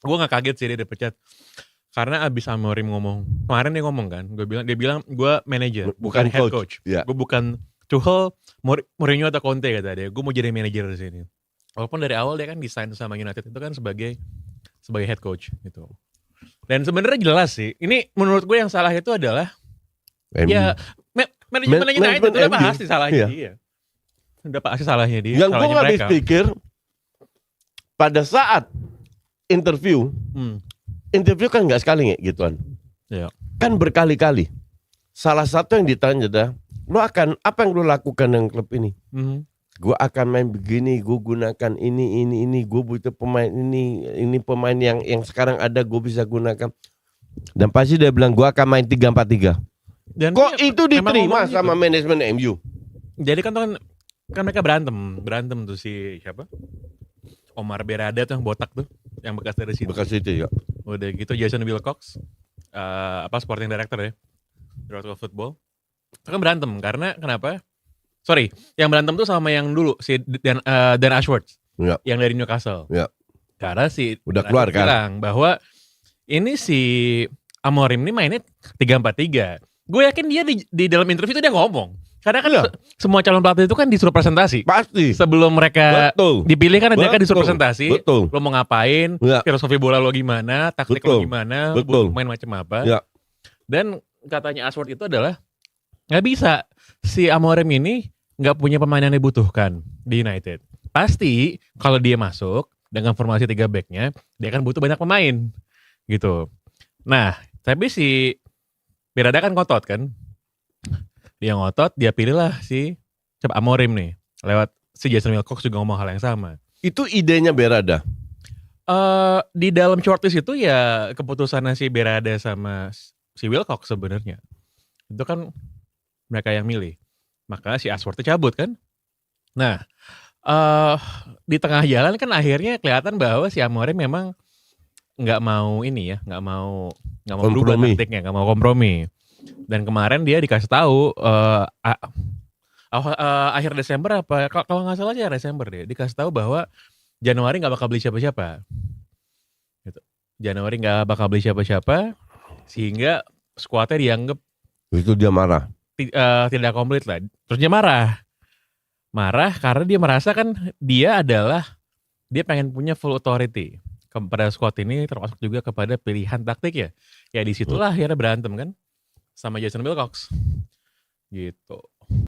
Gue nggak kaget sih dia dipecat. Karena abis Amorim ngomong, kemarin dia ngomong kan, dia bilang gue manajer, bukan head coach. Ya. Gue bukan Tuchel, Mourinho atau Conte kata dia. Gue mau jadi manajer di sini. Walaupun dari awal dia kan desain sama United itu kan sebagai head coach gitu. Dan sebenarnya jelas sih, ini menurut gue yang salah itu adalah ya manajemen United itu udah pasti salahnya dia. Udah pasti salahnya dia. Yang gue gak habis pikir pada saat interview kan gak sekali gituan. Ya. Kan berkali-kali. Salah satu yang ditanya adalah, lo akan apa yang lo lakukan dengan klub ini? Gue akan main begini, gue gunakan ini, gue butuh pemain ini pemain yang sekarang ada gue bisa gunakan. Dan pasti dia bilang gue akan main 3-4-3. Dan kok itu diterima sama manajemen MU? Jadi kan mereka berantem tuh si siapa? Omar Berada tuh yang botak tuh, yang bekas dari situ. Bekas itu ya. Udah gitu Jason Wilcox, sporting director ya, Director of Football. Itu kan berantem karena kenapa? Sorry, yang berantem tuh sama yang dulu si Dan Ashworth, yang dari Newcastle. Ya. Karena si udah keluar kan? Bilang bahwa ini si Amorim ini mainnya 3-4-3. Gue yakin dia di dalam interview itu dia ngomong. Karena kan semua calon pelatih itu kan disuruh presentasi. Pasti. Sebelum mereka dipilih kan mereka disuruh presentasi. Betul. Lo mau ngapain, filosofi bola lo gimana, taktik lo gimana, main macam apa. Ya. Dan katanya Ashworth itu adalah gak bisa. Si Amorim ini gak punya pemain yang dibutuhkan di United. Pasti kalau dia masuk dengan formasi 3 back-nya, dia kan butuh banyak pemain. Gitu. Nah, tapi si Berada kan ngotot kan. Dia ngotot, dia pilihlah si Amorim nih. Lewat si Jason Wilcox juga ngomong hal yang sama. Itu idenya Berada? Di dalam shortlist itu ya keputusannya si Berada sama si Wilcox sebenarnya. Itu kan mereka yang milih. Maka si Ashworth cabut kan. Nah, di tengah jalan kan akhirnya kelihatan bahwa si Amorim memang nggak mau ini ya, nggak mau berubah taktiknya, nggak mau kompromi. Dan kemarin dia dikasih tahu akhir Desember apa kalau nggak salah aja Desember dia dikasih tahu bahwa Januari nggak bakal beli siapa-siapa. Gitu. Januari nggak bakal beli siapa-siapa sehingga skuadnya dianggap itu dia marah. Tidak komplit lah. Terus dia marah karena dia merasa kan dia pengen punya full authority kepada squad ini, termasuk juga kepada pilihan taktik ya. Ya disitulah akhirnya berantem kan sama Jason Wilcox gitu.